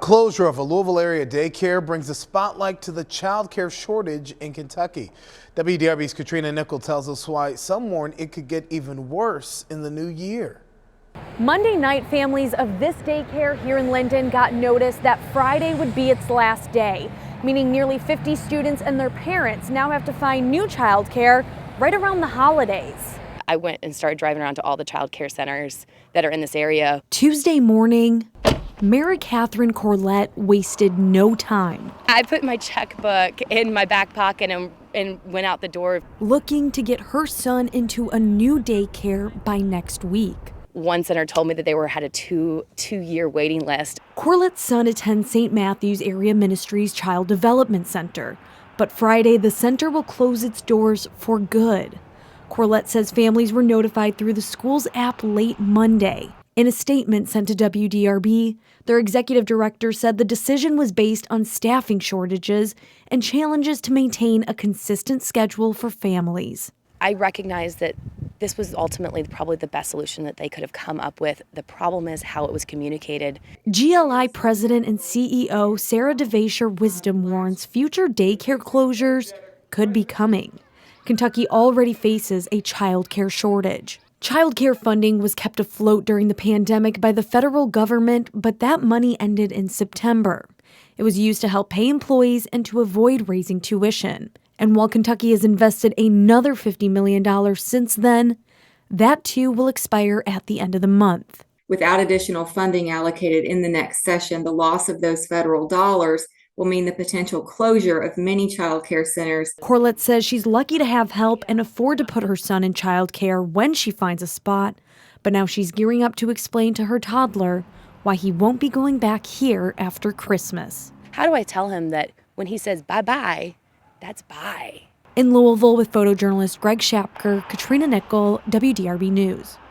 Closure of a Louisville area daycare brings a spotlight to the childcare shortage in Kentucky. WDRB's Katrina Nickel tells us why some warn it could get even worse in the new year. Monday night, families of this daycare here in Linden got notice that Friday would be its last day, meaning nearly 50 students and their parents now have to find new childcare right around the holidays. I went and started driving around to all the childcare centers that are in this area. Tuesday morning, Mary Catherine Corlett wasted no time. I put my checkbook in my back pocket and went out the door. Looking to get her son into a new daycare by next week. One center told me that they had a two-year waiting list. Corlett's son attends St. Matthew's Area Ministries Child Development Center. But Friday, the center will close its doors for good. Corlett says families were notified through the school's app late Monday. In a statement sent to WDRB, their executive director said the decision was based on staffing shortages and challenges to maintain a consistent schedule for families. I recognize that this was ultimately probably the best solution that they could have come up with. The problem is how it was communicated. GLI President and CEO Sarah DeVasher Wisdom warns future daycare closures could be coming. Kentucky already faces a child care shortage. Child care funding was kept afloat during the pandemic by the federal government, but that money ended in September. It was used to help pay employees and to avoid raising tuition. And while Kentucky has invested another $50 million since then, that too will expire at the end of the month. Without additional funding allocated in the next session, the loss of those federal dollars will mean the potential closure of many child care centers. Corlett says she's lucky to have help and afford to put her son in child care when she finds a spot, but now she's gearing up to explain to her toddler why he won't be going back here after Christmas. How do I tell him that when he says bye-bye, that's bye? In Louisville with photojournalist Greg Shapker, Katrina Nickel, WDRB News.